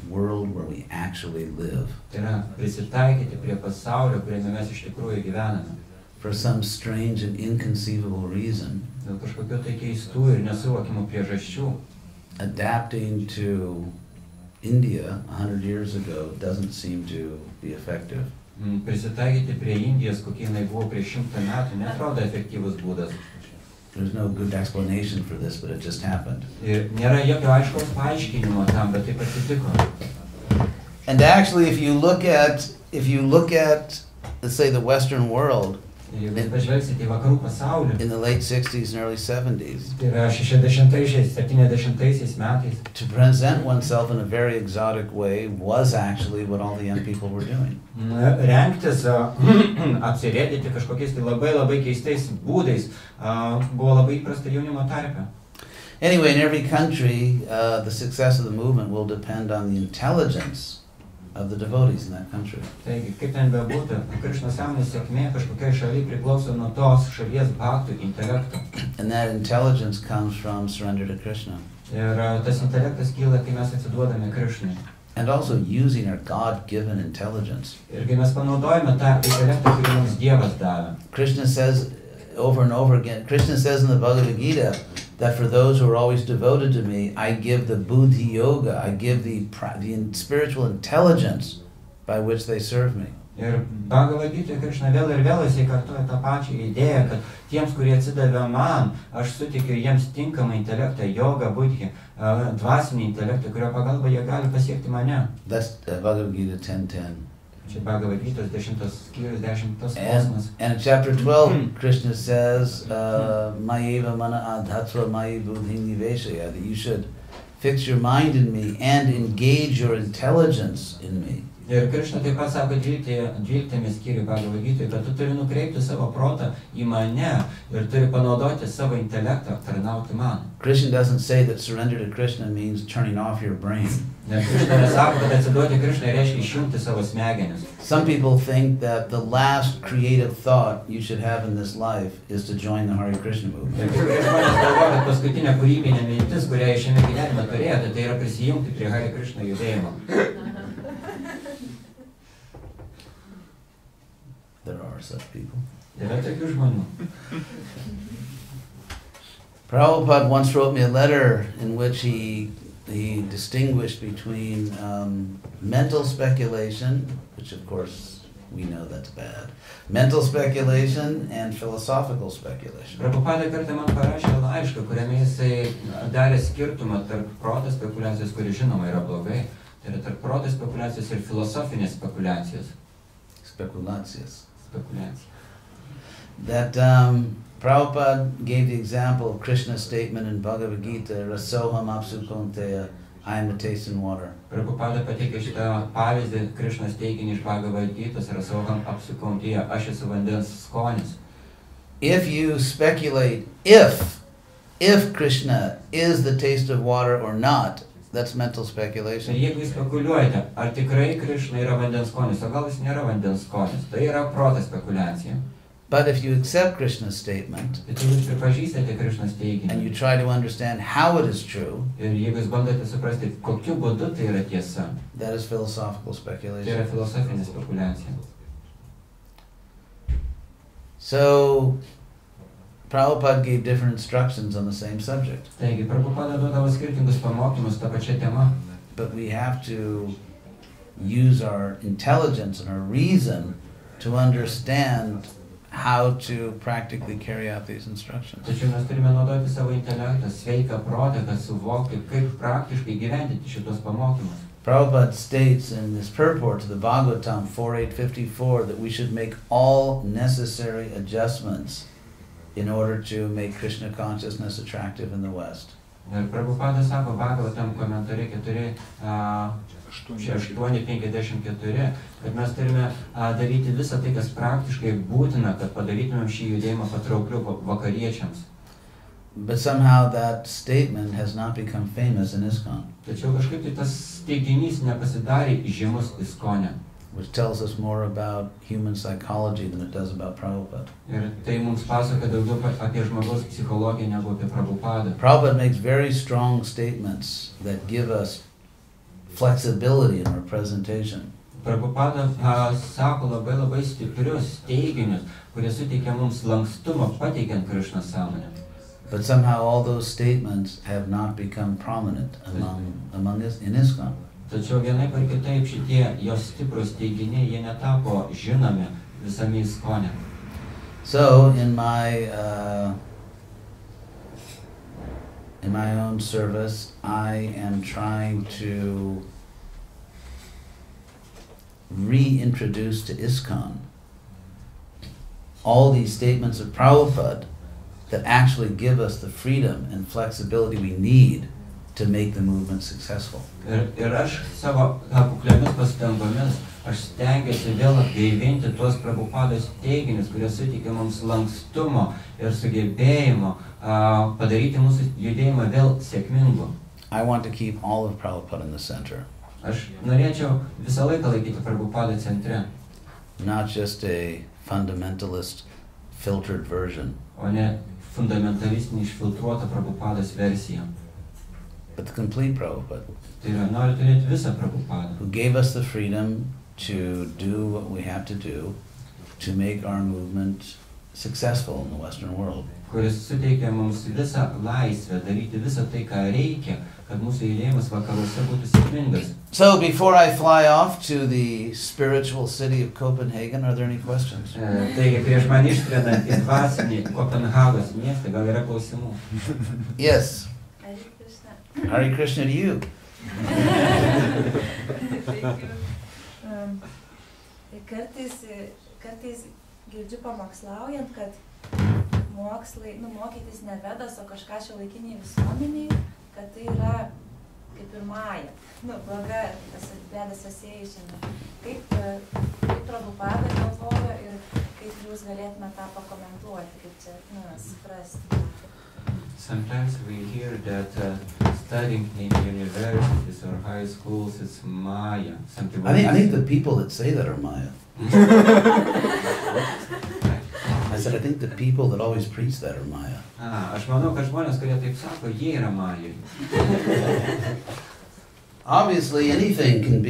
world where we actually live. Tai yra prisitaikyti prie pasaulio, kuriame mes iš tikrųjų gyvename. For some strange and inconceivable reason, Dėl kažkokių tai keistų ir nesuvokimų priežasčių, adapting to India 100 years ago doesn't seem to be effective. Prisitaikyti prie Indijos, kokie jinai buvo prieš 100 metų, neatrodo efektyvus būdas. There's no good explanation for this, but it just happened. Ir nėra jokio aiškaus paaiškinimo tam, bet taip atsitiko. And actually, if you look at, let's say, the Western world Jeigu pažvelgsite į vakarų pasaulį, in the late 60s and early 70s, tai yra 60-aisiais, 70-aisiais metais, to present oneself in a very exotic way was actually what all the young people were doing. Rengtis, apsirėdyti kažkokiais tai labai keistais būdais buvo labai įprasta jaunimo tarpe. Anyway, in every country, the success of the movement will depend on the intelligence of the devotees in that country. Taigi, kaip ten bebūtų, Krišnos sąmonės sėkmė kažkokiai šaliai priklauso nuo tos šalies bhaktų intelekto. And that intelligence comes from surrender to Krishna. Ir tas intelektas kyla, kai mes atsiduodame Krišnai. And also using our God-given intelligence. Ir kai mes panaudojame tą intelektą, kurį mums Dievas davė. Krishna says over and over again, Krishna says in the Bhagavad Gita that for those who are always devoted to me, I give the buddhi yoga, I give the spiritual intelligence by which they serve me. Ir Bhagavad Gita Krišna vėl ir vėl jisai kartoja tą pačią idėją, kad tiems, kurie atsidavė man, aš suteikiu jiems tinkamą intelektą, jogą, buddhi, dvasinį intelektą, kurio pagalba jie gali pasiekti mane. That's Bhagavad Gita 10:10. Čia Bhagavad Gita 10 skyrius 10 posmas. And in chapter 12, Krishna says, Mayeva mana adhatva mayi buddhi niveshaya, that you should fix your mind in me and engage your intelligence in me. Ir Krišna taip pat sako 12 skyriui Bhagavad Gita, kad tu turi nukreipti savo protą į mane ir turi panaudoti savo intelektą aptarnauti man. Krishna doesn't say that surrender to Krishna means turning off your brain. Nes Krišna nesako, kad atsiduoti Krišnai reiškia išjungti savo smegenis. Some people think that the last creative thought you should have in this life is to join the Hare Krishna movement. Ir žmonės galvoja, kad paskutinė kūrybinė mintis, kurią šiame gyvenime turėjote, tai yra prisijungti prie Hare Krishna judėjimo. There are such people. Yra tokių žmonių. Prabhupada once wrote me a letter in which he distinguished between mental speculation, which of course we know that's bad, mental speculation and philosophical speculation. Prabhupada kartą man parašė laišką, kuriame jisai darė skirtumą tarp proto spekulacijos, kuri žinoma yra blogai, tai yra tarp proto spekulacijos ir filosofinės spekulacijos. Speculatius. Spekulacija. That Prabhupada gave the example of Krishna's statement in Bhagavad Gita, Rasoham apsu kaunteya, I am the taste and water. Prabhupada pateikė šitą pavyzdį Krišnos teiginį iš Bhagavad Gitos, Rasoham apsu kaunteya, aš esu vandens skonis. If you speculate if Krishna is the taste of water or not, that's mental speculation. Ir jeigu jūs spekuliuojate, ar tikrai Krišna yra vandens skonis, o gal jis nėra vandens skonis, tai yra proto spekulacija. But if you accept Krishna's statement Bet jeigu jūs pripažįstate Krišnos teiginį, and you try to understand how it is true, ir jeigu jūs bandote suprasti, kokiu būdu tai yra tiesa, that is philosophical tai yra speculation. filosofinė spekulacija. So Prabhupada gave different instructions on the same subject. Taigi, Prabhupada duodavo skirtingus pamokymus tą pačią temą. But we have to use our intelligence and our reason to understand how to practically carry out these instructions. Tačiau mes turime naudoti savo intelektą, sveiką protą, kad suvokti, kaip praktiškai gyvendinti šitos pamokymus. Prabhupada states in this purport to the Bhagavatam 4.8.54 that we should make all necessary adjustments in order to make Krishna consciousness attractive in the West. Ir Prabhupada sako Bhagavatam komentare 8.54, kad mes turime daryti visą tai, kas praktiškai būtina, kad padarytumėm šį judėjimą patraukliu vakariečiams. But somehow that statement has not become famous in ISKCON. Tačiau kažkaip tai tas teiginys nepasidarė žymus ISKCONe. Which tells us more about human psychology than it does about Prabhupada. Ir tai mums pasaka daugiau apie žmogaus psichologiją negu apie Prabhupadą. Prabhupada makes very strong statements that give us flexibility in our presentation. Prabhupada sako labai stiprius teiginius, kurie suteikia mums lankstumo pateikiant Krishnos sąmonę. But somehow all those statements have not become prominent among us in ISKCON. Tačiau vienaip ar kitaip šitie jos stiprus teiginiai, jie netapo žinomi visame ISKCONe. So in my own service, I am trying to reintroduce to ISKCON all these statements of Prabhupada that actually give us the freedom and flexibility we need to make the movement successful. Ir aš savo kukliomis pastangomis, aš stengiuosi vėl atgaivinti tuos Prabhupados teiginius, kurie suteikia mums lankstumo ir sugebėjimo padaryti mūsų judėjimą vėl sėkmingu. I want to keep all of Prabhupada in the center. Aš norėčiau visą laiką laikyti Prabhupadą centre. Not just a fundamentalist filtered version. O ne fundamentalistinį išfiltruotą Prabhupados versiją. But the complete Prabhupada. Tai yra, noriu turėti visą Prabhupadą. Who gave us the freedom to do what we have to do to make our movement successful in the Western world. Kuris suteikia mums visą laisvę daryti visą tai, ką reikia, kad mūsų judėjimas vakaruose būtų sėkmingas. So before I fly off to the spiritual city of Copenhagen, are there any questions? Taigi, prieš man išskrendant į dvasinį Kopenhagos miestą, gal yra klausimų? Yes. Hare Krishna. Hare Krishna to you. Kartais girdžiu pamokslaujant, kad mokytis ne Vedas, o kažką šiuolaikiniai visuomeniai, kad tai yra kaip ir Maja, bloga Vedas association. Kaip Prabhupada galvoja ir kaip jūs galėtume tą pakomentuoti, kaip čia suprasti. Sometimes we hear that studying in universities or high schools is Maya. I think the people that say that are Maya. I said, I think the people that always preach that are Maya. Aš manau, kad žmonės, kurie taip sako, jie yra Majai. Obviously, anything can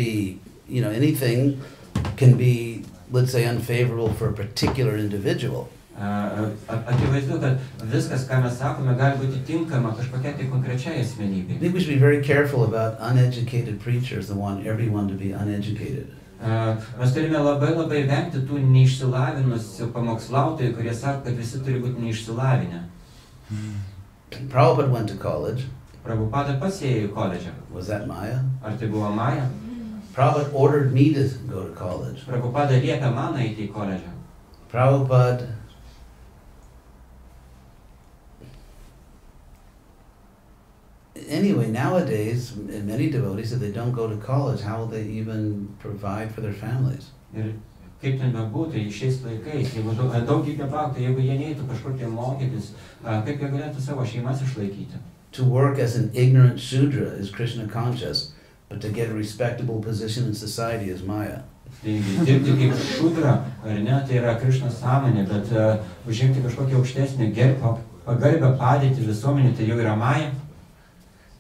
be, let's say, unfavorable for a particular individual. Akivaizdu, kad viskas, ką mes sakome, gali būti tinkama kažkokia tai konkrečiai asmenybei. I think we should be very careful about uneducated preachers that want everyone to be uneducated. Mes turime labai vengti tų neišsilavinusių pamokslautojų, kurie sako, kad visi turi būti neišsilavinę. Prabhupada went to college. Prabhupada pats ėjo į koledžą. Was that Maya? Ar tai buvo Maja? Prabhupada ordered me to go to college. Prabhupada liepė man eiti į koledžą. Prabhupada anyway, nowadays, many devotees, if they don't go to college, how will they even provide for their families? Ir kaip ten bebūtų, šiais laikais, jeigu daugybė bhaktų, jeigu jie neįtų kažkur tai mokytis, kaip jie galėtų savo šeimas išlaikyti? To work as an ignorant Shudra is Krishna conscious, but to get a respectable position in society is Maya. Taigi, dirbti kaip šudra, ar ne, tai yra Krishnos sąmonė, bet užimti kažkokią aukštesnį pagarbę padėtį visuomenį, tai jau yra Maya.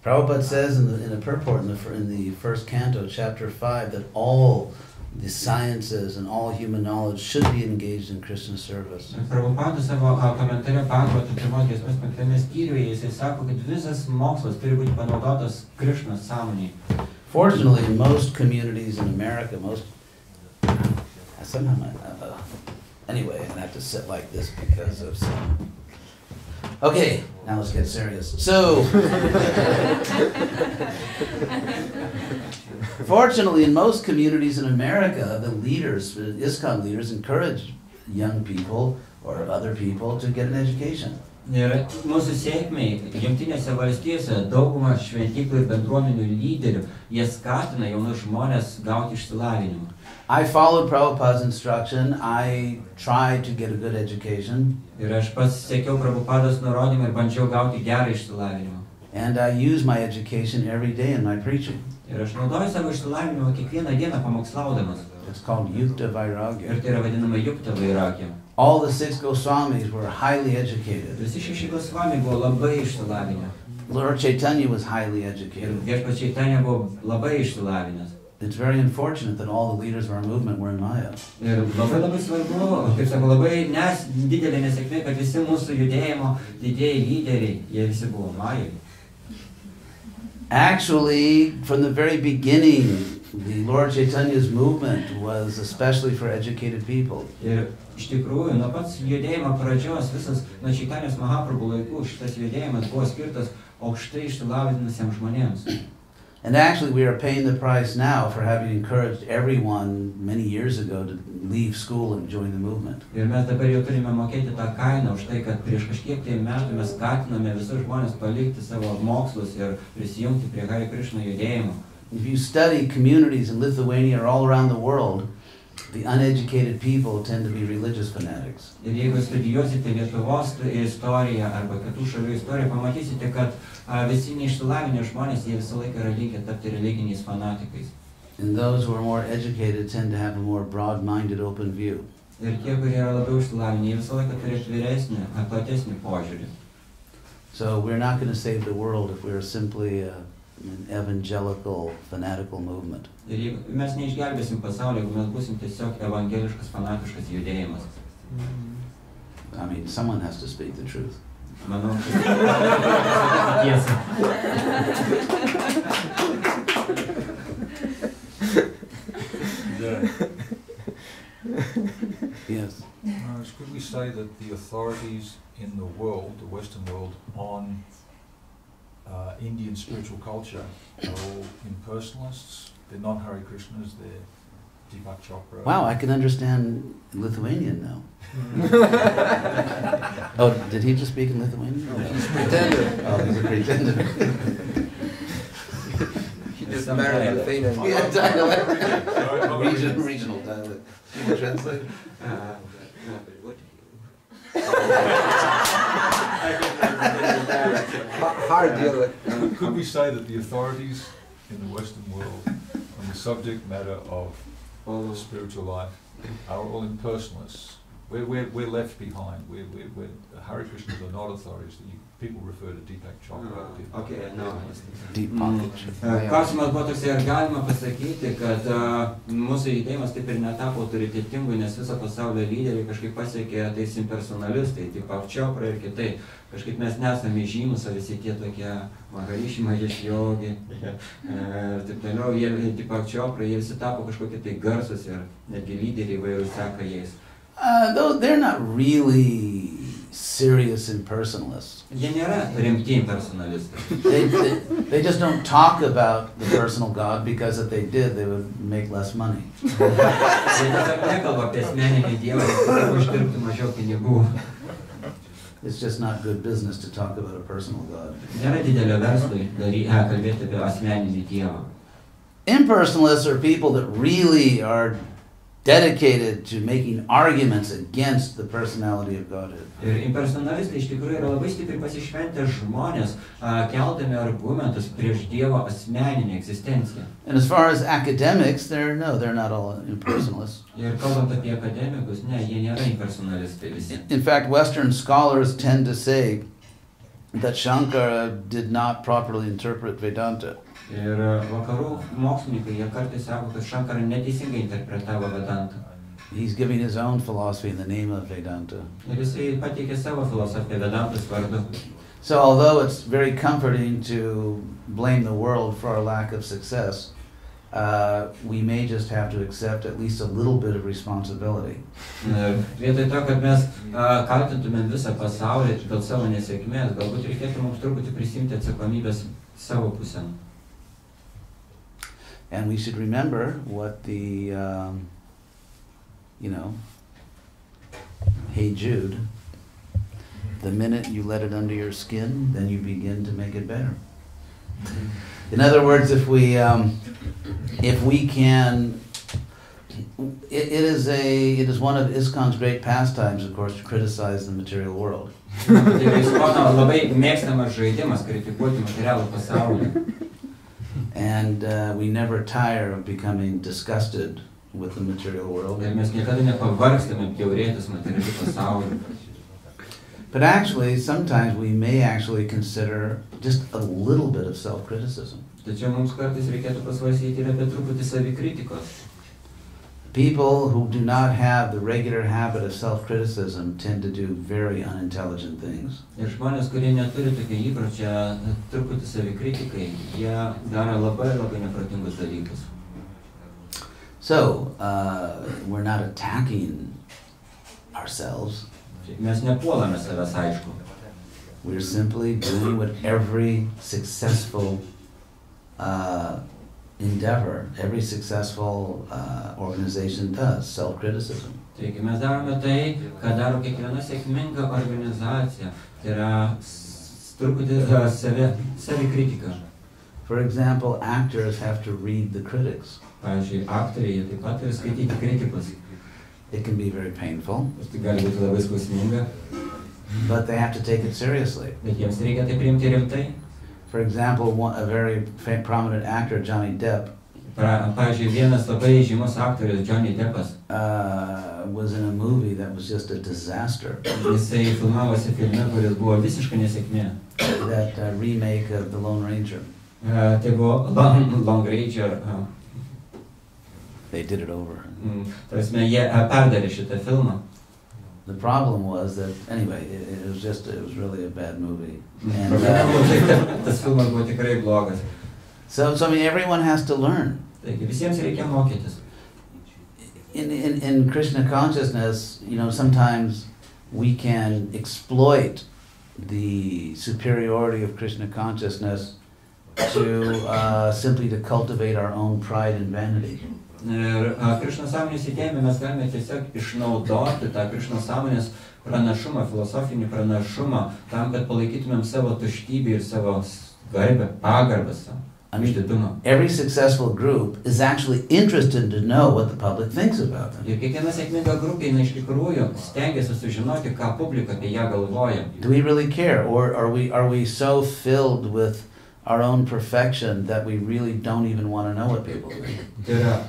Prabhupada says in a purport in the first canto, chapter 5, that all the sciences and all human knowledge should be engaged in Krishna service. Prabhupada savo komentare Bhagavato 1 giesmės 5 skyriuje, jisai sako, kad visas mokslas turi būti panaudotas Krishnos sąmonėje. Fortunately, in most communities in America, Anyway, I'm gonna have to sit like this because of some. Okay, now let's get serious. So, fortunately, in most communities in America, the leaders, ISKCON leaders, encourage young people or other people to get an education. Ir mūsų sėkmiai, Jungtinėse valstijose dauguma šventyklų ir bendruomenių lyderių, jie skatina jaunus žmonės gauti išsilavinimą. I followed Prabhupada's instruction. I tried to get a good education. Ir aš pats sekiau Prabhupados nurodymą ir bandžiau gauti gerą išsilavinimą. And I use my education every day in my preaching. Ir aš naudoju savo išsilavinimą kiekvieną dieną pamokslaudamas. It's called Yukta Vairagya. Ir tai yra vadinama Yukta Vairagya. All the 6 Goswamis were highly educated. Visi 6 Gosvamiai buvo labai išsilavinę. Lord Chaitanya was highly Ir educated. Viešpats Chaitanya buvo labai išsilavinęs. It's very unfortunate that all the leaders of our movement were in Maya. Ir labai svarbu, kaip sako, labai didelė nesėkmė, kad visi mūsų judėjimo didieji lyderiai, jie visi buvo Majai. Actually, from the very beginning, the Lord Chaitanya's movement was especially for educated people. Ir iš tikrųjų, nuo pats judėjimo pradžios, visas nuo Čaitanijos Mahaprabhu laikų, šitas judėjimas buvo skirtas aukštai išsilavinusiems žmonėms. And actually, we are paying the price now for having encouraged everyone many years ago to leave school and join the movement. Ir mes dabar jau turime mokėti tą kainą už tai, kad prieš kažkiek tai metų mes skatiname visus žmonės palikti savo mokslus ir prisijungti prie Hare Krishna judėjimo. If you study communities in Lithuania or all around the world, the uneducated people tend to be religious fanatics. Ir jeigu studijuosite Lietuvos istoriją arba kitų šalių istoriją, pamatysite, kad visi neišsilavinę žmonės, jie visą laiką yra linkę tapti religiniais fanatikais. And those who are more educated tend to have a more broad-minded, open view. Ir tie, kurie yra labiau išsilavinę, jie visą laiką turi atviresnį, platesnį požiūrį. So we're not going to save the world if we're simply an evangelical, fanatical movement. Ir jeigu mes neišgelbėsim pasaulį, jeigu mes būsim tiesiog evangeliškas, fanatiškas judėjimas. I mean, someone has to speak the truth. Manau, kad tiesa. Yes. Could we say that the authorities in the world, the Western world, on Indian spiritual culture are all impersonalists? They're not Hare Krishnas, they're Deepak Chopra. Wow, I can understand Lithuanian now. Oh, did he just speak in Lithuanian? No, he's a pretender. Oh, he's a pretender. He just married Lithuanian. Yeah, dialect. Regional dialect. Can you translate? Hard dialect. Could we say that the authorities in the Western world on the subject matter of spiritual life are all impersonalists? We're left behind. We're Hare Krishnas are not authorities. People refer to Deepak Chopra. Okay, no. Deepak. Klausimas buvo toks, ar galima pasakyti, kad mūsų judėjimas taip ir netapo autoritetingu, nes viso pasaulio lyderiai kažkaip pasiekė tais impersonalistai, Deepak Chopra ir kitai. Kažkaip mes nesame žymus, o visi tie tokie Maharishi Mahesh Yogi ir taip toliau. Deepak Chopra, jie visi tapo kažkokie tai garsus ir netgi lyderiai įvairūs seka jais. Though they're not really serious impersonalists. Jie nėra rimti impersonalistai. They just don't talk about the personal God because if they did, they would make less money. Jie tiesiog nekalba apie asmeninį Dievą, kad uždirbtų mažiau pinigų. It's just not good business to talk about a personal God. Nėra didelio verslui kalbėti apie asmeninį Dievą. Impersonalists are people that really are dedicated to making arguments against the personality of Godhead. Ir impersonalistai iš tikrųjų yra labai stipriai pasišventę žmonės, keldami argumentus prieš Dievo asmeninę egzistenciją. And as far as academics, they're not all impersonalists. Ir kalbant apie akademikus, ne, jie nėra impersonalistai visi. In fact, Western scholars tend to say that Shankara did not properly interpret Vedanta. Ir vakarų mokslininkai, jie kartais sako, kad Shankara neteisingai interpretavo Vedantą. He's giving his own philosophy in the name of Vedanta. Ir jisai pateikė savo filosofiją Vedantos vardu. So although it's very comforting to blame the world for our lack of success, we may just have to accept at least a little bit of responsibility. Vietoj to, kad mes kaltintumėm visą pasaulį dėl savo nesėkmės, galbūt reikėtų mums truputį prisimti atsakomybės savo pusę. And we should remember what the, Hey Jude, the minute you let it under your skin, then you begin to make it better. In other words, if we can, it is one of ISKCON's great pastimes, of course, to criticize the material world. And we never tire of becoming disgusted with the material world. But actually, sometimes we may actually consider just a little bit of self-criticism. People who do not have the regular habit of self-criticism tend to do very unintelligent things. So, we're not attacking ourselves. We're simply doing what every successful endeavor, every successful organization does, self-criticism. For example, actors have to read the critics. It can be very painful, but they have to take it seriously. For example, a very prominent actor, Johnny Depp, was in a movie that was just a disaster. That remake of The Lone Ranger. They did it over. The problem was that, anyway, it was really a bad movie. And, so I mean, everyone has to learn. In Krishna consciousness, sometimes we can exploit the superiority of Krishna consciousness to simply to cultivate our own pride and vanity. Krishna sąmonės įdėmė mes galime tiesiog išnaudoti tą Krishna sąmonės pranašumą, filosofinį pranašumą, tam, kad palaikytumėm savo tuštybę ir savo garbę, pagarbą savo. Every successful group is actually interested to know what the public thinks about them. Ir kiekviena sėkminga grupė iš tikrųjų stengiasi sužinoti, ką publika apie ją galvoja. Do we really care, or are we so filled with our own perfection that we really don't even want to know what people think?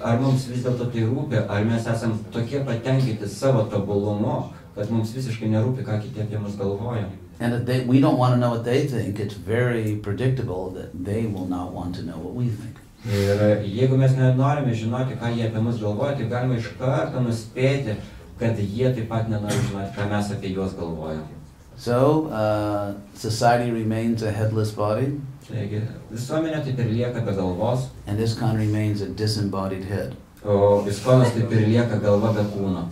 Ar mums vis dėlto tai rūpi, ar mes esam tokie patenkinti savo tobulumu, kad mums visiškai nerūpi, ką kiti apie mus galvoja. And if we don't want to know what they think, it's very predictable that they will not want to know what we think. Ir jeigu mes nenorime žinoti, ką jie apie mus galvoja, tai galima iš karto nuspėti, kad jie taip pat nenori žinoti, ką mes apie juos galvojam. So, society remains a headless body. Visuomenė taip ir lieka be galvos. And ISKCON remains a disembodied head. O ISKCONas taip ir lieka galva be kūno.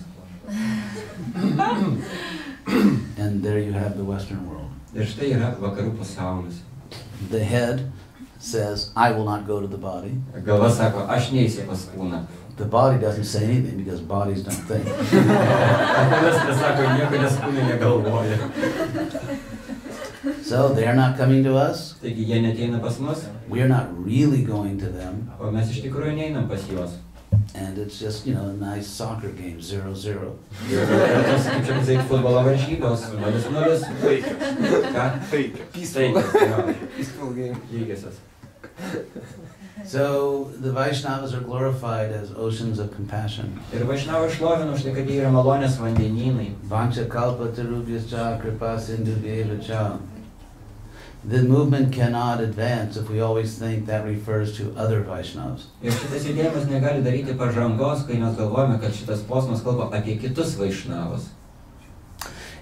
And there you have the Western world. Ir štai yra vakarų pasaulis. The head says, I will not go to the body. Galva sako, aš neisiu pas kūną. The body doesn't say anything because bodies don't think. Kūnas nesako nieko, nes kūnai negalvoja. So they are not coming to us. Taigi jie neteina pas mus. We are not really going to them. O mes iš tikrųjų neinam pas juos. And it's just, a nice soccer game, 0-0. Kaip čia pasakyti, futbolo varžybos, 0-0. Fake. Peaceful game. Lygiosios. So the Vaishnavas are glorified as oceans of compassion. Ir Vaishnavai šlovina už tai, kad jie yra malonės vandenynai. Vancha kalpatarubhyascha kripa sindhubhyeva cha. The movement cannot advance if we always think that refers to other Vaishnavas. Ir šitas judėjimas negali daryti pažangos, kai mes galvojame, kad šitas posmas kalba apie kitus Vaishnavus.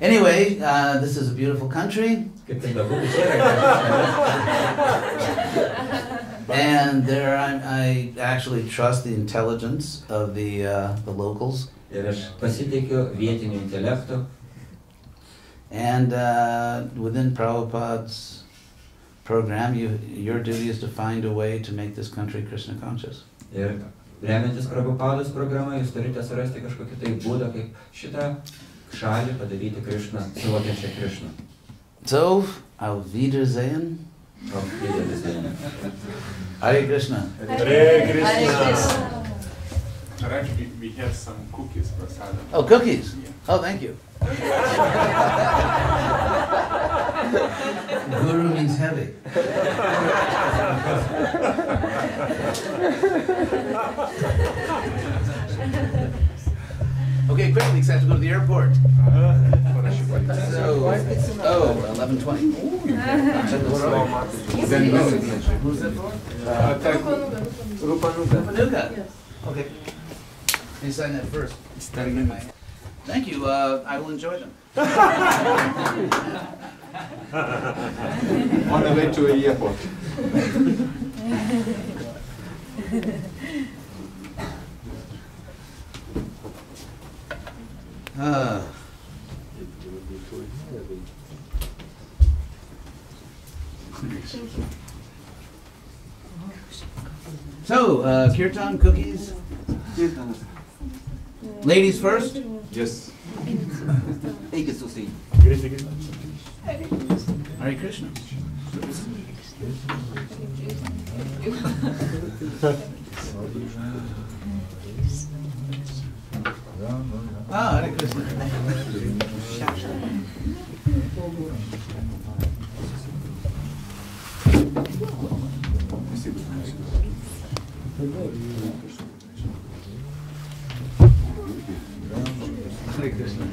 Anyway, this is a beautiful country. Kaip tai bebūtų, čia yra And there, I actually trust the intelligence of the locals. Ir aš pasitikiu vietiniu intelektu. And within Prabhupada's program, your duty is to find a way to make this country Krishna conscious. Ir remiantis Prabhupados programą, jūs turite surasti kažkokį tai būdą, kaip šitą šalį padaryti Krishna, suvokiančią Krishna. So, auf Wiedersehen. Auf Wiedersehen. Hare Krishna. Hare Krishna. Hare Krishna. Raj, we have some cookies, prasadam. Oh, cookies. Yeah. Oh, thank you. Guru means heavy. Okay, quickly, because I have to go to the airport. So, 11:20. Who's that for? Rupanuga. Yes. Okay. You sign that first. Thank you. I will enjoy them. On the way to the airport. So, kirtan, cookies. Ladies first. Yes. Eikit susiję. Hare Krishna. Ah, Hare Krishna. Hare Krishna.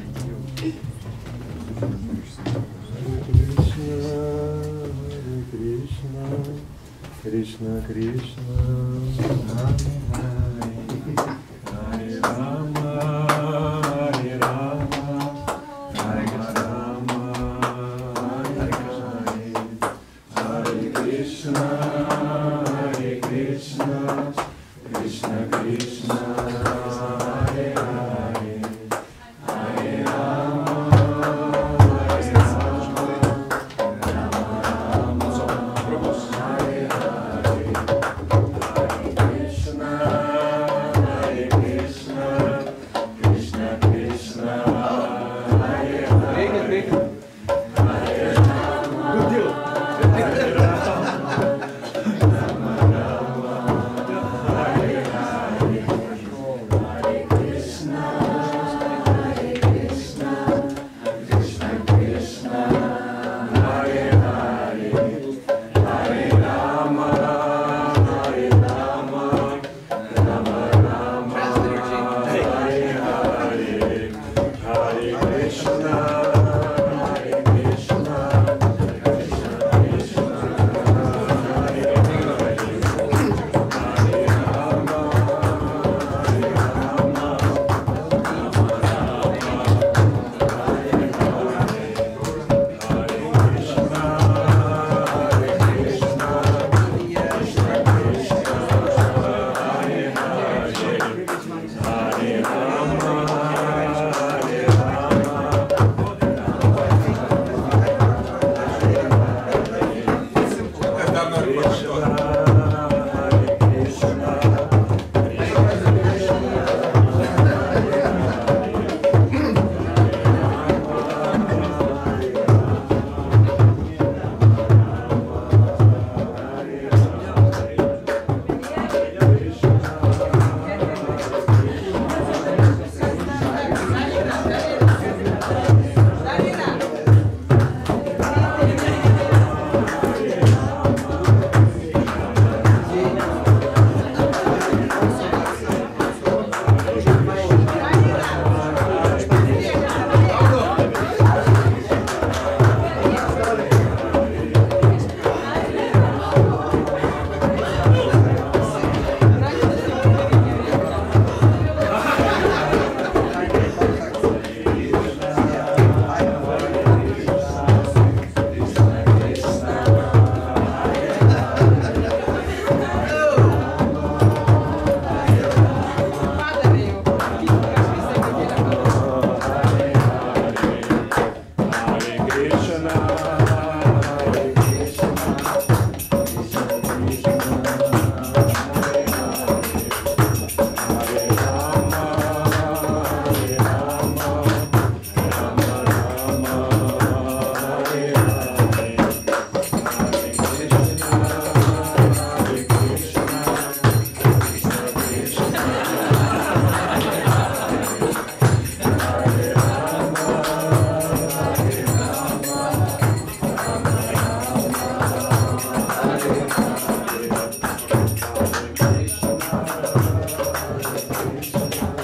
Krishna Krishna, Hare Hare, Hare Rama, Hare Rama, Hare Rama, Hare Hare, Hare Krishna, Hare Krishna, Krishna Krishna, Hare Hare, Hare Rama, Hare Krishna.